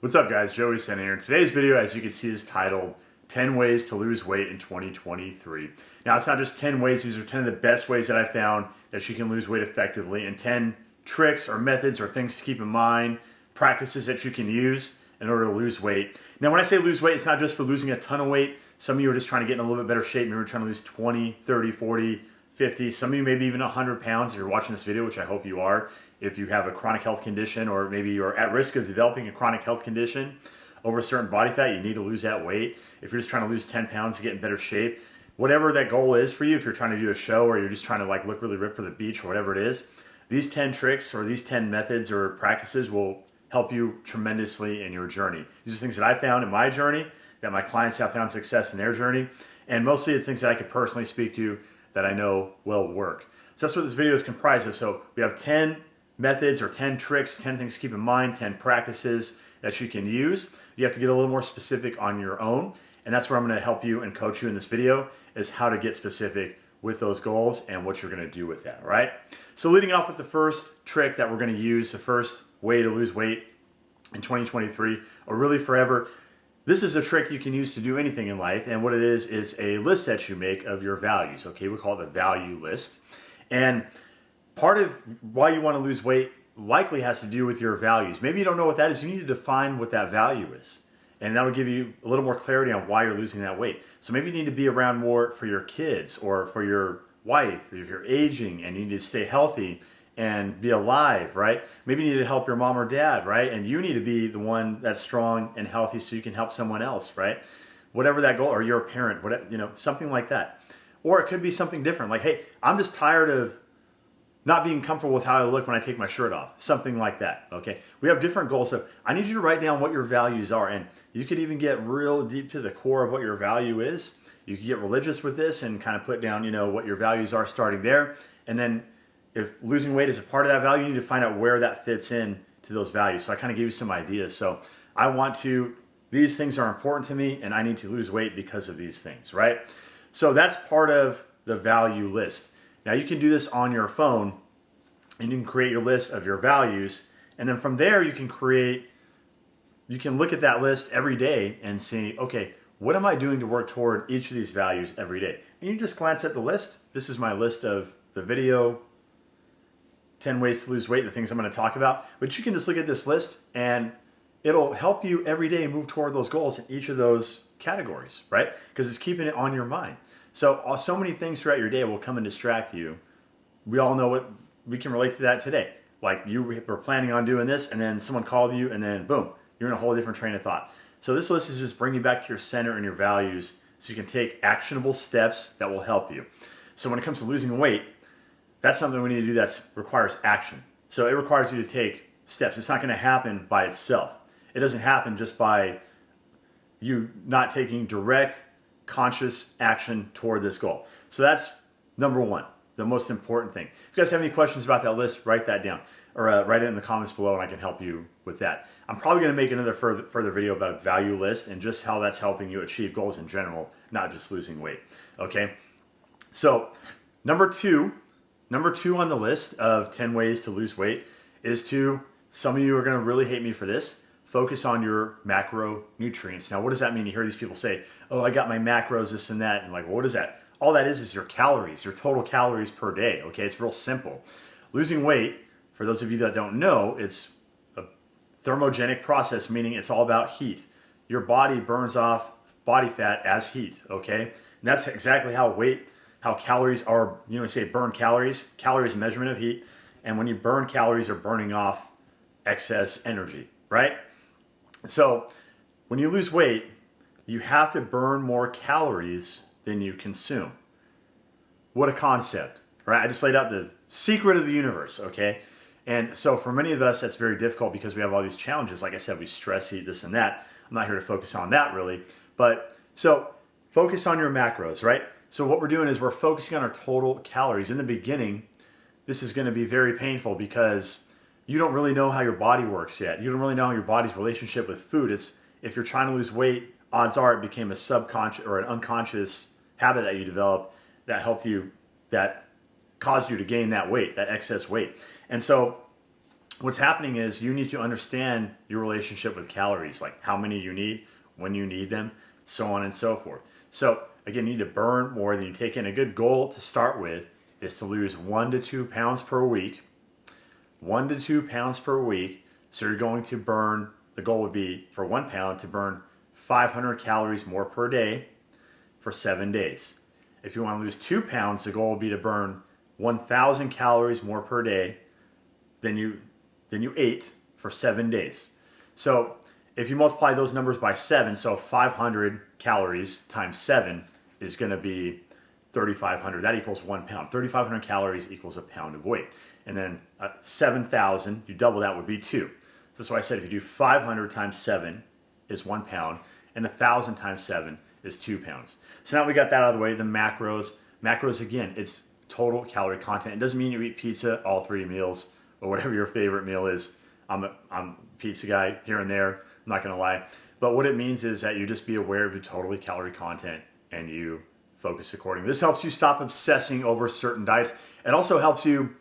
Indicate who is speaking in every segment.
Speaker 1: What's up guys, Joey Sen here. Today's video, as you can see, is titled 10 Ways to Lose Weight in 2023. Now it's not just 10 ways, these are 10 of the best ways that I found that you can lose weight effectively, and 10 tricks or methods or things to keep in mind, practices that you can use in order to lose weight. Now when I say lose weight, it's not just for losing a ton of weight. Some of you are just trying to get in a little bit better shape. Maybe you're trying to lose 20, 30, 40, 50, some of you maybe even 100 pounds if you're watching this video, which I hope you are. If you have a chronic health condition, or maybe you're at risk of developing a chronic health condition over a certain body fat, you need to lose that weight. If you're just trying to lose 10 pounds to get in better shape, whatever that goal is for you, if you're trying to do a show or you're just trying to like look really ripped for the beach or whatever it is, these 10 tricks or these 10 methods or practices will help you tremendously in your journey. These are things that I found in my journey, that my clients have found success in their journey, and mostly it's things that I could personally speak to that I know will work. So that's what this video is comprised of. So we have 10 methods or 10 tricks, 10 things to keep in mind, 10 practices that you can use. You have to get a little more specific on your own, and that's where I'm going to help you and coach you in this video, is how to get specific with those goals and what you're going to do with that, right? So leading off with the first trick that we're going to use, the first way to lose weight in 2023, or really forever. This is a trick you can use to do anything in life, and what it is a list that you make of your values, okay? We call it the value list. And part of why you want to lose weight likely has to do with your values. Maybe you don't know what that is. You need to define what that value is. And that will give you a little more clarity on why you're losing that weight. So maybe you need to be around more for your kids or for your wife, if you're aging and you need to stay healthy and be alive, right? Maybe you need to help your mom or dad, right? And you need to be the one that's strong and healthy so you can help someone else, right? Whatever that goal, or you're a parent, whatever, something like that. Or it could be something different, like, hey, I'm just tired of not being comfortable with how I look when I take my shirt off. Something like that, okay? We have different goals. So I need you to write down what your values are. And you could even get real deep to the core of what your value is. You could get religious with this and kind of put down, what your values are starting there. And then if losing weight is a part of that value, you need to find out where that fits in to those values. So I kind of gave you some ideas. So these things are important to me, and I need to lose weight because of these things, right? So that's part of the value list. Now you can do this on your phone, and you can create your list of your values, and then from there you can look at that list every day and see, okay, what am I doing to work toward each of these values every day? And you just glance at the list. This is my list of the video, 10 ways to lose weight, the things I'm going to talk about. But you can just look at this list and it'll help you every day move toward those goals in each of those categories, right? Because it's keeping it on your mind. So many things throughout your day will come and distract you. We all know we can relate to that today. Like you were planning on doing this and then someone called you and then boom, you're in a whole different train of thought. So this list is just bringing you back to your center and your values so you can take actionable steps that will help you. So when it comes to losing weight, that's something we need to do that requires action. So it requires you to take steps. It's not going to happen by itself. It doesn't happen just by you not taking direct, conscious action toward this goal. So that's number one, the most important thing. If you guys have any questions about that list, write that down, or write it in the comments below and I can help you with that. I'm probably going to make another further video about a value list and just how that's helping you achieve goals in general, not just losing weight, okay? So number two on the list of 10 ways to lose weight is some of you are going to really hate me for this, focus on your macronutrients. Now, what does that mean? You hear these people say, oh, I got my macros, this and that. And like, well, what is that? All that is your calories, your total calories per day. Okay, it's real simple. Losing weight, for those of you that don't know, it's a thermogenic process, meaning it's all about heat. Your body burns off body fat as heat, okay? And that's exactly how calories are, say burn calories. Calories is a measurement of heat. And when you burn calories, you're burning off excess energy, right? So when you lose weight, you have to burn more calories than you consume. What a concept, right? I just laid out the secret of the universe, okay? And so for many of us, that's very difficult because we have all these challenges. Like I said, we stress eat, this and that. I'm not here to focus on that really. But so focus on your macros, right? So what we're doing is we're focusing on our total calories. In the beginning, this is going to be very painful because you don't really know how your body works yet. You don't really know your body's relationship with food. If you're trying to lose weight, odds are it became a subconscious or an unconscious habit that you developed that caused you to gain that weight, that excess weight. And so what's happening is you need to understand your relationship with calories, like how many you need, when you need them, so on and so forth. So again, you need to burn more than you take in. A good goal to start with is to lose 1 to 2 pounds per week. 1 to 2 pounds per week. So you're going to burn, the goal would be for 1 pound to burn 500 calories more per day for 7 days. If you want to lose 2 pounds, the goal would be to burn 1,000 calories more per day than you ate for 7 days. So if you multiply those numbers by 7, so 500 calories times 7 is going to be 3,500. That equals 1 pound. 3,500 calories equals a pound of weight. And then 7,000, you double that, would be 2. So that's why I said if you do 500 times 7 is 1 pound, and 1,000 times 7 is 2 pounds. So now we got that out of the way. The macros. Macros, again, it's total calorie content. It doesn't mean you eat pizza all 3 meals or whatever your favorite meal is. I'm a pizza guy here and there. I'm not going to lie. But what it means is that you just be aware of your total calorie content and you focus accordingly. This helps you stop obsessing over certain diets. It also helps you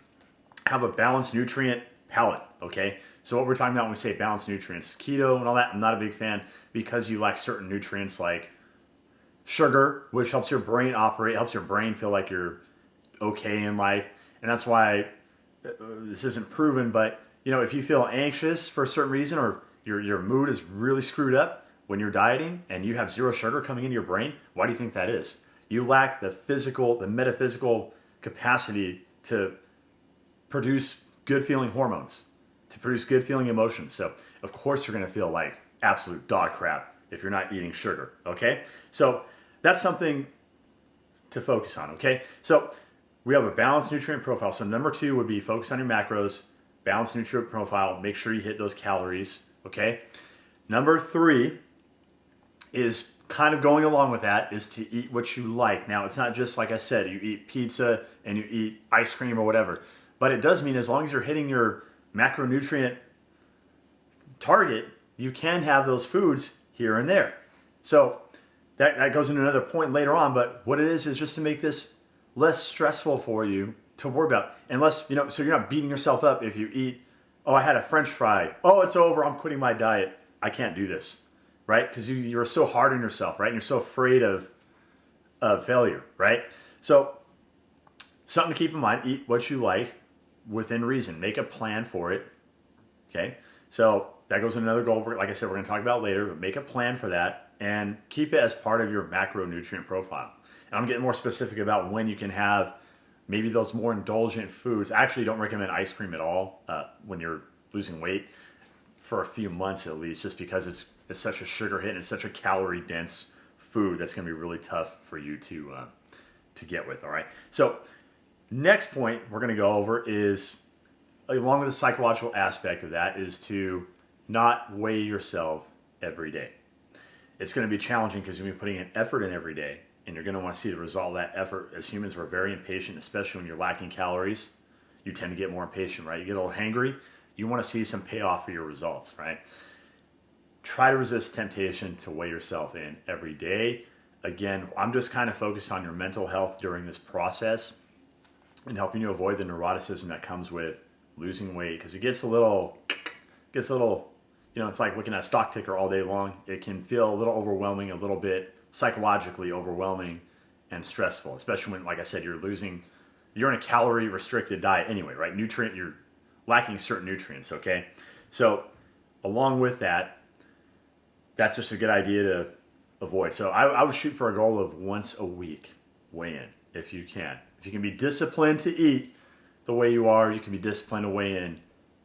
Speaker 1: have a balanced nutrient palette, okay? So what we're talking about when we say balanced nutrients, keto and all that, I'm not a big fan because you lack certain nutrients like sugar, which helps your brain operate, helps your brain feel like you're okay in life. And that's why this isn't proven, but you know, if you feel anxious for a certain reason or your mood is really screwed up when you're dieting and you have zero sugar coming into your brain, why do you think that is? You lack the physical, the metaphysical capacity to produce good feeling hormones, to produce good feeling emotions. So of course you're going to feel like absolute dog crap if you're not eating sugar, okay? So that's something to focus on, okay? So we have a balanced nutrient profile. So number 2 would be focus on your macros, balanced nutrient profile, make sure you hit those calories, okay? Number 3 is kind of going along with that is to eat what you like. Now, it's not just like I said, you eat pizza and you eat ice cream or whatever, but it does mean as long as you're hitting your macronutrient target, you can have those foods here and there. So that goes into another point later on, but what it is just to make this less stressful for you to worry about. Unless, you know, so you're not beating yourself up if you eat, oh, I had a French fry. Oh, it's over. I'm quitting my diet. I can't do this, right? Because you're so hard on yourself, right? And you're so afraid of failure, right? So something to keep in mind, eat what you like within reason. Make a plan for it, okay? So that goes into another goal. Like I said, we're going to talk about later, but make a plan for that and keep it as part of your macronutrient profile. And I'm getting more specific about when you can have maybe those more indulgent foods. I actually don't recommend ice cream at all when you're losing weight for a few months at least, just because it's such a sugar hit and it's such a calorie dense food that's going to be really tough for you to get with. All right. So next point we're going to go over is, along with the psychological aspect of that, is to not weigh yourself every day. It's going to be challenging because you're going to be putting an effort in every day, and you're going to want to see the result of that effort. As humans, we're very impatient, especially when you're lacking calories. You tend to get more impatient, right? You get a little hangry. You want to see some payoff for your results, right? Try to resist temptation to weigh yourself in every day. Again, I'm just kind of focused on your mental health during this process and helping you avoid the neuroticism that comes with losing weight, because it gets a little, you know, it's like looking at a stock ticker all day long. It can feel a little overwhelming, a little bit psychologically overwhelming and stressful, especially when, like I said, you're in a calorie restricted diet anyway, right? You're lacking certain nutrients, okay? So along with that, that's just a good idea to avoid. So I would shoot for a goal of once a week weigh in if you can. If you can be disciplined to eat the way you are, you can be disciplined to weigh in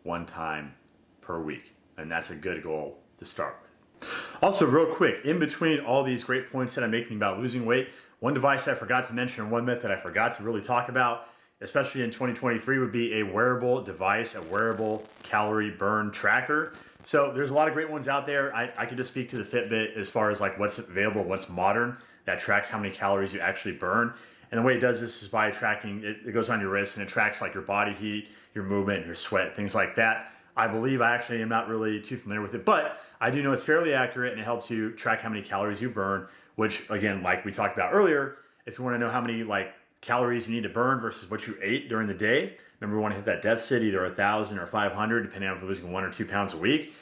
Speaker 1: 1 time per week. And that's a good goal to start with. Also, real quick, in between all these great points that I'm making about losing weight, one device I forgot to mention, and one myth that I forgot to really talk about, especially in 2023, would be a wearable device, a wearable calorie burn tracker. So there's a lot of great ones out there. I could just speak to the Fitbit as far as like what's available, what's modern, that tracks how many calories you actually burn. And the way it does this is by tracking, it goes on your wrist and it tracks like your body heat, your movement, your sweat, things like that. I believe, I actually am not really too familiar with it, but I do know it's fairly accurate and it helps you track how many calories you burn, which again, like we talked about earlier, if you want to know how many like calories you need to burn versus what you ate during the day, Remember, we want to hit that deficit, either 1,000 or 500, depending on if we're losing 1 or 2 pounds a week.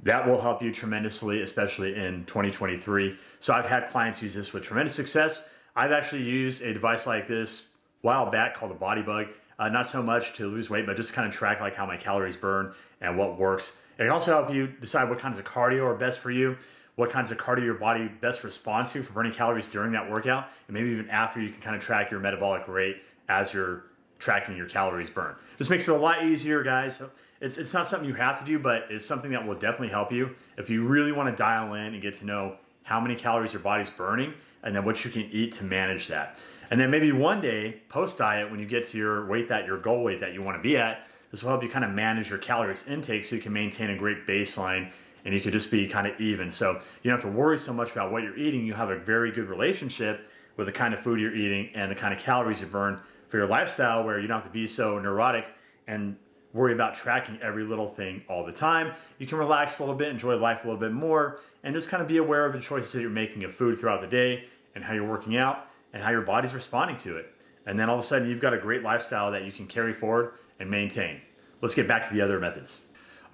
Speaker 1: That will help you tremendously, especially in 2023. So I've had clients use this with tremendous success. I've actually used a device like this a while back called the Body Bug. Not so much to lose weight, but just kind of track like how my calories burn and what works. It can also help you decide what kinds of cardio are best for you, what kinds of cardio your body best responds to for burning calories during that workout, and maybe even after. You can kind of track your metabolic rate as you're tracking your calories burned. This makes it a lot easier, guys. It's not something you have to do, but it's something that will definitely help you if you really want to dial in and get to know how many calories your body's burning and then what you can eat to manage that. And then maybe one day post-diet, when you get to your goal weight that you want to be at, this will help you kind of manage your calories intake so you can maintain a great baseline and you could just be kind of even. So you don't have to worry so much about what you're eating. You have a very good relationship with the kind of food you're eating and the kind of calories you burn for your lifestyle, where you don't have to be so neurotic and worry about tracking every little thing all the time. You can relax a little bit, enjoy life a little bit more, and just kind of be aware of the choices that you're making of food throughout the day and how you're working out and how your body's responding to it. And then all of a sudden you've got a great lifestyle that you can carry forward and maintain. Let's get back to the other methods.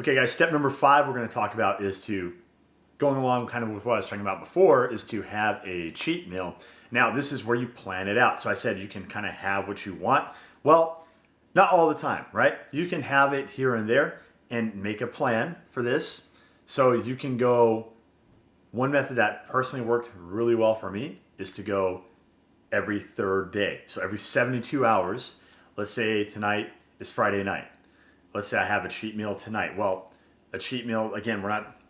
Speaker 1: Okay guys, step number 5 we're going to talk about is to, going along kind of with what I was talking about before, is to have a cheat meal. Now this is where you plan it out. So I said you can kind of have what you want. Well, not all the time, right? You can have it here and there and make a plan for this. So you can go, one method that personally worked really well for me is to go every 3rd day. So every 72 hours, let's say tonight is Friday night. Let's say I have a cheat meal tonight. Well, a cheat meal, again,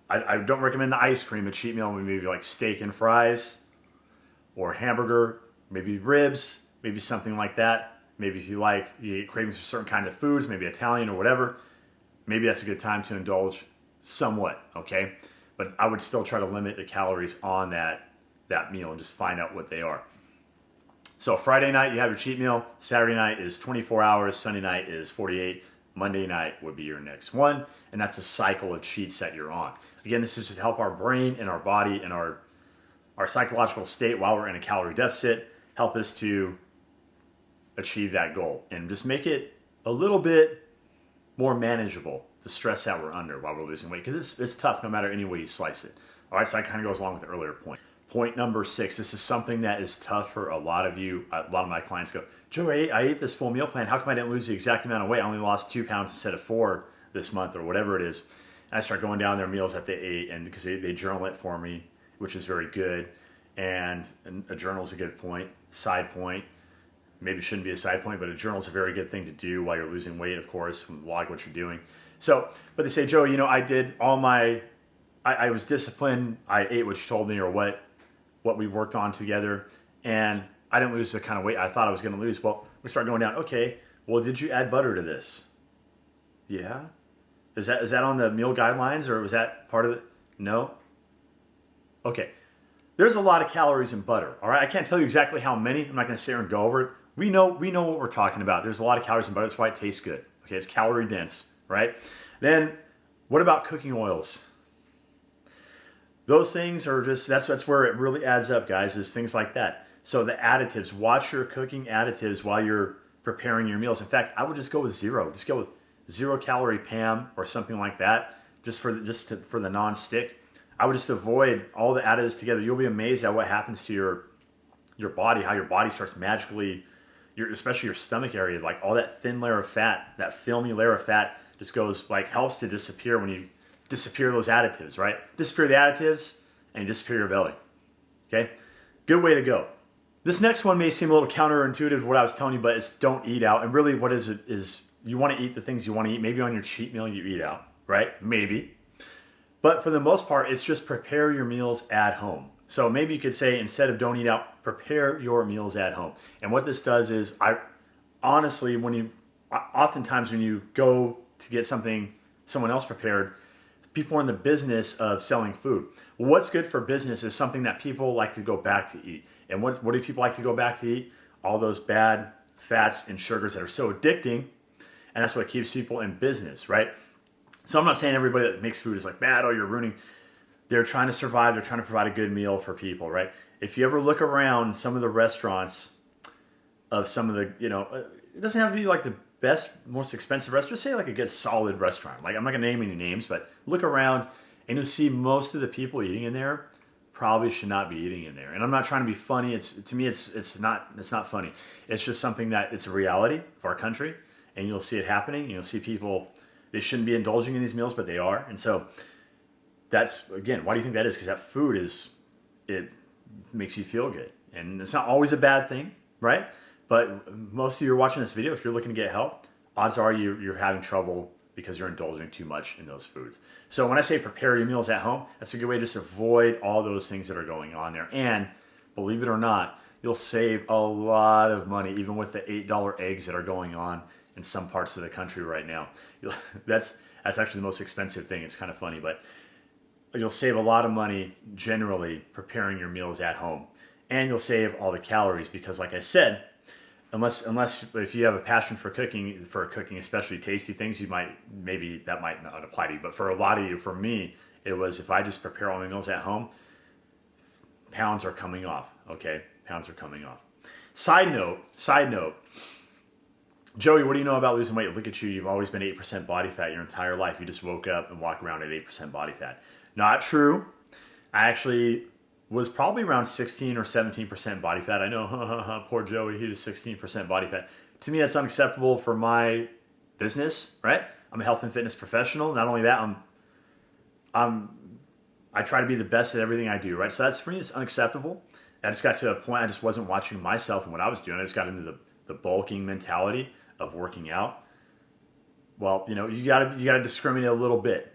Speaker 1: I don't recommend the ice cream. A cheat meal would maybe like steak and fries or hamburger, maybe ribs, maybe something like that. Maybe if you get cravings for certain kinds of foods, maybe Italian or whatever, maybe that's a good time to indulge somewhat, okay? But I would still try to limit the calories on that meal and just find out what they are. So Friday night, you have your cheat meal. Saturday night is 24 hours. Sunday night is 48. Monday night would be your next one. And that's a cycle of cheats that you're on. Again, this is just to help our brain and our body and our psychological state while we're in a calorie deficit, help us to achieve that goal and just make it a little bit more manageable, the stress that we're under while we're losing weight, because it's tough no matter any way you slice it. All right, so that kind of goes along with the earlier point. Point number 6, this is something that is tough for a lot of you. A lot of my clients go, Joe, I ate this full meal plan. How come I didn't lose the exact amount of weight? I only lost 2 pounds instead of 4 this month or whatever it is. And I start going down their meals that they ate, and because they journal it for me, which is very good. And a journal is a good point, side point. Maybe shouldn't be a side point, but a journal is a very good thing to do while you're losing weight, of course, log what you're doing. So, but they say, Joe, I did I was disciplined. I ate what you told me or what we worked on together, and I didn't lose the kind of weight I thought I was going to lose. Well, we start going down. Okay, well, did you add butter to this? Yeah. Is that on the meal guidelines, or was that part of it? No. Okay. There's a lot of calories in butter. All right. I can't tell you exactly how many. I'm not going to sit here and go over it. We know what we're talking about. There's a lot of calories in butter. That's why it tastes good. Okay. It's calorie dense, right? Then what about cooking oils? Those things are that's where it really adds up, guys, is things like that. So the additives, watch your cooking additives while you're preparing your meals. In fact, I would just go with 0. Just go with 0 calorie Pam or something like that, just for the non-stick. I would just avoid all the additives together. You'll be amazed at what happens to your body, how your body starts magically, especially your stomach area, like all that thin layer of fat, that filmy layer of fat just goes, helps to disappear when you disappear those additives, right? Disappear the additives and you disappear your belly. Okay? Good way to go. This next one may seem a little counterintuitive to what I was telling you, but it's don't eat out. And really what is it is you want to eat the things you want to eat. Maybe on your cheat meal you eat out, right? Maybe. But for the most part, it's just prepare your meals at home. So maybe you could say, instead of don't eat out, prepare your meals at home. And what this does is, oftentimes when you go to get someone else prepared, people are in the business of selling food. What's good for business is something that people like to go back to eat. And what do people like to go back to eat? All those bad fats and sugars that are so addicting. And that's what keeps people in business, right? So I'm not saying everybody that makes food is like bad, you're ruining. They're trying to survive. They're trying to provide a good meal for people, right? If you ever look around some of the restaurants of some of the, it doesn't have to be like the most expensive restaurant, just say like a good solid restaurant. Like I'm not gonna name any names, but look around and you'll see most of the people eating in there probably should not be eating in there. And I'm not trying to be funny. To me, it's not funny. It's just something that it's a reality of our country, and you'll see it happening. You'll see people, they shouldn't be indulging in these meals, but they are. And so that's, again, why do you think that is? Because that food it makes you feel good. And it's not always a bad thing, right? But most of you are watching this video, if you're looking to get help, odds are you're having trouble because you're indulging too much in those foods. So when I say prepare your meals at home, that's a good way to just avoid all those things that are going on there. And believe it or not, you'll save a lot of money, even with the $8 eggs that are going on in some parts of the country right now. That's actually the most expensive thing. It's kind of funny, but you'll save a lot of money generally preparing your meals at home. And you'll save all the calories because, like I said, unless if you have a passion for cooking especially tasty things, maybe that might not apply to you. But for a lot of you, for me, it was if I just prepare all my meals at home, pounds are coming off. Okay, pounds are coming off. Side note, Joey, what do you know about losing weight? Look at you. You've always been 8% body fat your entire life. You just woke up and walk around at 8% body fat. Not true. I actually was probably around 16 or 17% body fat. I know, poor Joey, he was 16% body fat. To me, that's unacceptable for my business, right? I'm a health and fitness professional. Not only that, I try to be the best at everything I do, right? So that's, for me, it's unacceptable. I just got to a point, I just wasn't watching myself and what I was doing. I just got into the bulking mentality of working out. Well, you gotta discriminate a little bit.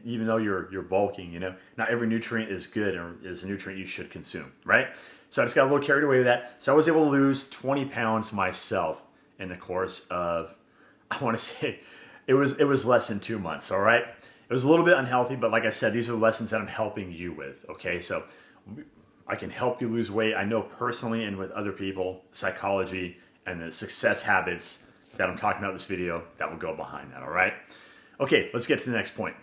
Speaker 1: Even though you're bulking, not every nutrient is good or is a nutrient you should consume, right? So I just got a little carried away with that. So I was able to lose 20 pounds myself in the course of, I want to say, it was less than 2 months, all right? It was a little bit unhealthy, but like I said, these are the lessons that I'm helping you with, okay? So I can help you lose weight. I know personally and with other people, psychology and the success habits that I'm talking about in this video that will go behind that, all right? Okay, let's get to the next point.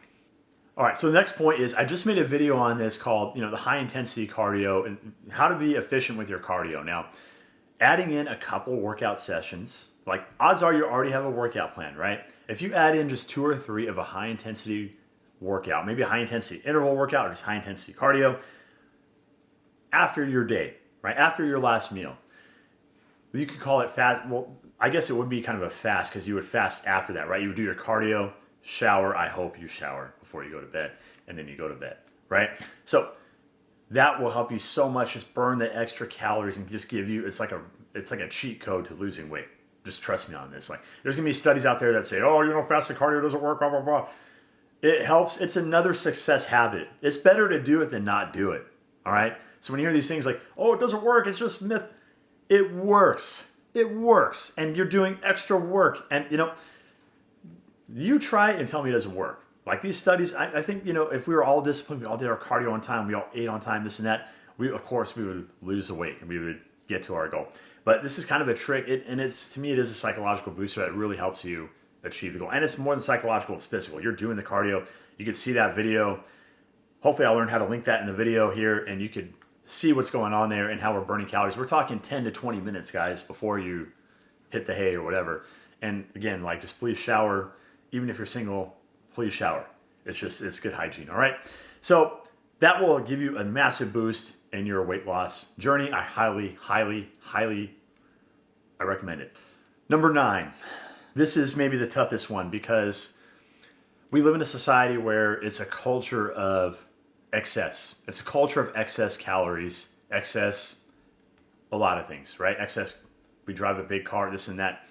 Speaker 1: All right, so the next point is I just made a video on this called, the high intensity cardio and how to be efficient with your cardio. Now, adding in a couple workout sessions, like odds are you already have a workout plan, right? If you add in just 2 or 3 of a high intensity workout, maybe a high intensity interval workout or just high intensity cardio after your day, right? After your last meal, you could call it fast. Well, I guess it would be kind of a fast because you would fast after that, right? You would do your cardio, shower. I hope you shower before you go to bed, and then you go to bed, right? So that will help you so much. Just burn the extra calories and just give you, it's like a cheat code to losing weight. Just trust me on this. Like there's gonna be studies out there that say, oh, fasted cardio doesn't work, blah, blah, blah. It helps. It's another success habit. It's better to do it than not do it. All right. So when you hear these things like, oh, it doesn't work, it's just myth. It works. It works. And you're doing extra work. And you try it and tell me it doesn't work. Like these studies, I think, if we were all disciplined, we all did our cardio on time, we all ate on time, this and that, of course, we would lose the weight and we would get to our goal. But this is kind of a trick, to me, it is a psychological booster that really helps you achieve the goal. And it's more than psychological, it's physical. You're doing the cardio. You can see that video. Hopefully I'll learn how to link that in the video here and you could see what's going on there and how we're burning calories. We're talking 10 to 20 minutes, guys, before you hit the hay or whatever. And again, just please shower. Even if you're single, please shower. It's good hygiene, all right? So that will give you a massive boost in your weight loss journey. I highly, highly, highly, I recommend it. Number 9, this is maybe the toughest one because we live in a society where it's a culture of excess. It's a culture of excess calories, excess, a lot of things, right? Excess, we drive a big car, this and that.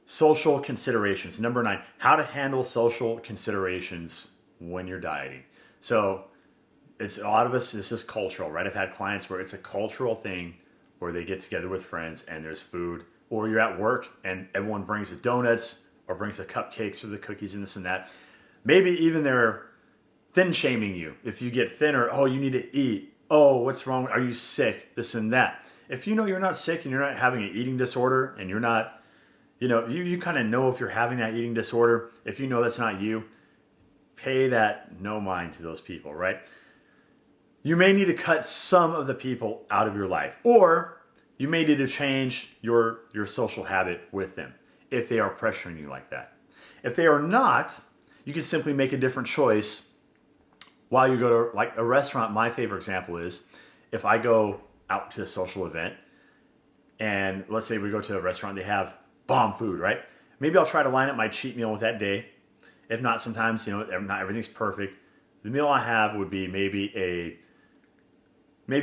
Speaker 1: Social considerations. Number 9, how to handle social considerations when you're dieting. So it's a lot of us, this is cultural, right? I've had clients where it's a cultural thing where they get together with friends and there's food, or you're at work and everyone brings the donuts or brings the cupcakes or the cookies and this and that. Maybe even they're thin shaming you. If you get thinner, oh, you need to eat. Oh, what's wrong? Are you sick? This and that. If you know you're not sick and you're not having an eating disorder and you're not, you kind of know if you're having that eating disorder. If you know that's not you, pay that no mind to those people, right? You may need to cut some of the people out of your life, or you may need to change your social habit with them. if they are pressuring you like that. If they are not, you can simply make a different choice while you go to like a restaurant. My favorite example is if I go out to a social event and let's say we go to a restaurant, they have bomb food, right? Maybe I'll try to line up my cheat meal with that day. If not, sometimes, not everything's perfect. The meal I have would be maybe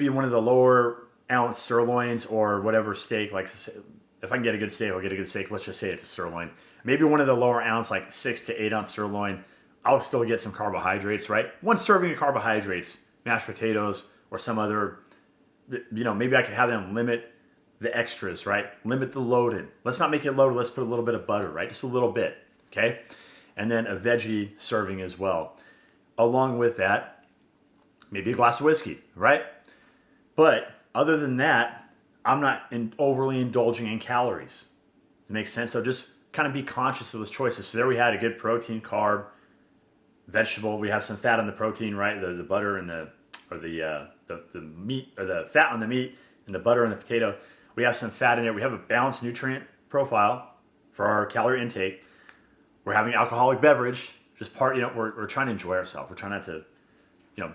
Speaker 1: one of the lower ounce sirloins or whatever steak. Like if I can get a good steak, I'll get a good steak. Let's just say it's a sirloin. Maybe one of the lower ounce, like 6 to 8 ounce sirloin. I'll still get some carbohydrates, right? One serving of carbohydrates, mashed potatoes, or some other, maybe I could have them limit the extras, right? Limit the loaded. Let's not make it loaded. Let's put a little bit of butter, right? Just a little bit, okay? And then a veggie serving as well. Along with that, maybe a glass of whiskey, right? But other than that, I'm not overly indulging in calories. Does it make sense? So just kind of be conscious of those choices. So there we had a good protein, carb, vegetable. We have some fat on the protein, right? The butter and the meat, or the fat on the meat and the butter on the potato. We have some fat in there. We have a balanced nutrient profile for our calorie intake. We're having alcoholic beverage, just we're trying to enjoy ourselves. We're trying not to,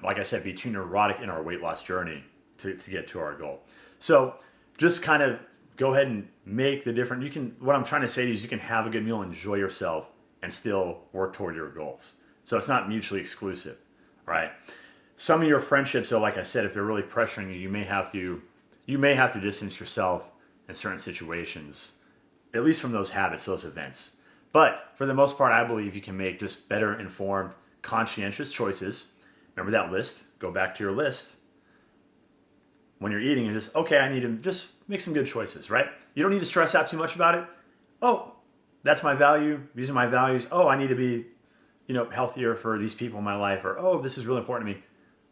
Speaker 1: like I said, be too neurotic in our weight loss journey to get to our goal. So just kind of go ahead and make the difference. What I'm trying to say to you is you can have a good meal, enjoy yourself, and still work toward your goals. So it's not mutually exclusive, right? Some of your friendships, though, like I said, if they're really pressuring you, you may have to distance yourself in certain situations, at least from those habits, those events. But for the most part, I believe you can make just better informed, conscientious choices. Remember that list? Go back to your list. When you're eating, and just, okay, I need to just make some good choices, right? You don't need to stress out too much about it. Oh, that's my value. These are my values. Oh, I need to be, healthier for these people in my life. Or, oh, this is really important to me.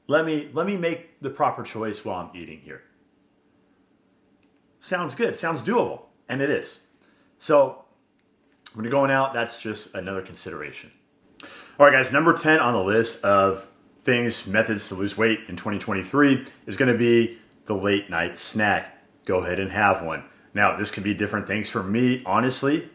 Speaker 1: Let me make the proper choice while I'm eating here. Sounds good. Sounds doable. And it is. So when you're going out, that's just another consideration. All right, guys, number 10 on the list of methods to lose weight in 2023 is going to be the late night snack. Go ahead and have one. Now, this could be different things for me. Honestly,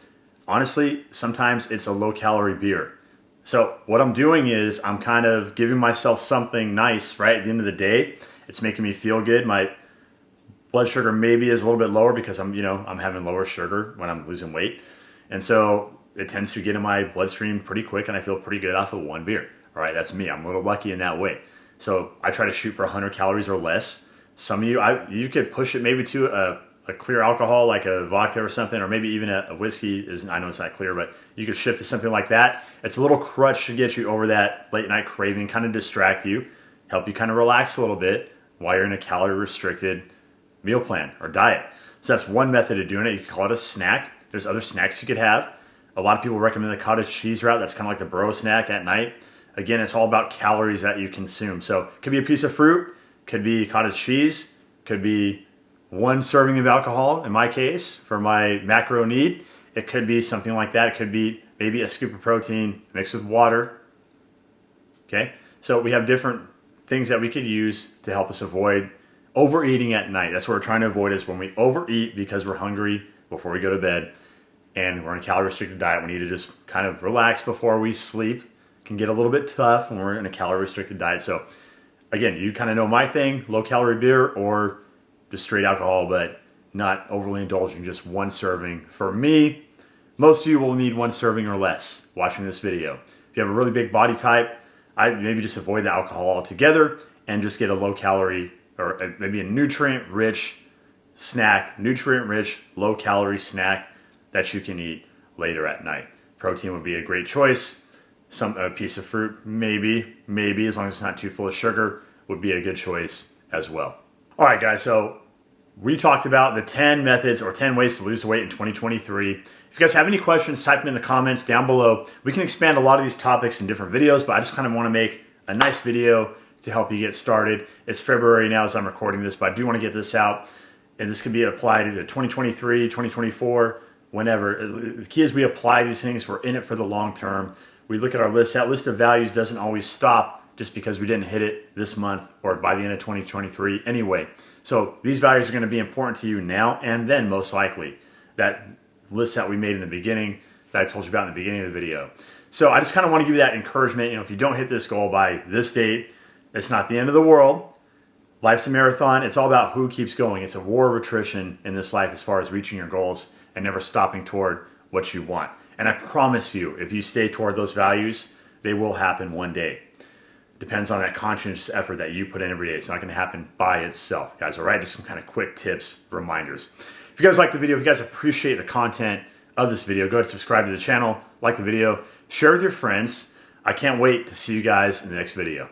Speaker 1: sometimes it's a low calorie beer. So what I'm doing is I'm kind of giving myself something nice, right? At the end of the day, it's making me feel good. My blood sugar maybe is a little bit lower because I'm having lower sugar when I'm losing weight. And so it tends to get in my bloodstream pretty quick and I feel pretty good off of one beer. All right, that's me. I'm a little lucky in that way. So I try to shoot for 100 calories or less. Some of you could push it maybe to a clear alcohol like a vodka or something, or maybe even a whiskey. I know it's not clear, but you could shift to something like that. It's a little crutch to get you over that late night craving, kind of distract you, help you kind of relax a little bit while you're in a calorie restricted meal plan or diet. So that's one method of doing it. You can call it a snack. There's other snacks you could have. A lot of people recommend the cottage cheese route. That's kind of like the bro snack at night. Again, it's all about calories that you consume. So it could be a piece of fruit, could be cottage cheese, could be one serving of alcohol, in my case, for my macro need. It could be something like that. It could be maybe a scoop of protein mixed with water. Okay? So we have different things that we could use to help us avoid overeating at night. That's what we're trying to avoid, is when we overeat because we're hungry before we go to bed and we're on a calorie restricted diet. We need to just kind of relax before we sleep. It can get a little bit tough when we're in a calorie restricted diet. So again, you kind of know my thing, low calorie beer or just straight alcohol, but not overly indulging, just one serving. For me, most of you will need one serving or less watching this video. If you have a really big body type, I'd maybe just avoid the alcohol altogether and just get a low calorie or maybe a nutrient rich, low calorie snack that you can eat later at night. Protein would be a great choice. A piece of fruit, maybe, as long as it's not too full of sugar, would be a good choice as well. All right, guys, so we talked about the 10 methods or 10 ways to lose weight in 2023. If you guys have any questions, type them in the comments down below. We can expand a lot of these topics in different videos, but I just kind of want to make a nice video to help you get started. It's February now as I'm recording this, but I do want to get this out. And this can be applied to 2023, 2024, whenever. The key is we apply these things. We're in it for the long term. We look at our list. That list of values doesn't always stop just because we didn't hit it this month or by the end of 2023 anyway. So these values are going to be important to you now and then, most likely. That list that we made in the beginning that I told you about in the beginning of the video. So I just kind of want to give you that encouragement. If you don't hit this goal by this date, it's not the end of the world. Life's a marathon. It's all about who keeps going. It's a war of attrition in this life as far as reaching your goals and never stopping toward what you want. And I promise you, if you stay toward those values, they will happen one day. Depends on that conscious effort that you put in every day. It's not going to happen by itself, guys. All right, just some kind of quick tips, reminders. If you guys like the video, if you guys appreciate the content of this video, go ahead and subscribe to the channel, like the video, share with your friends. I can't wait to see you guys in the next video.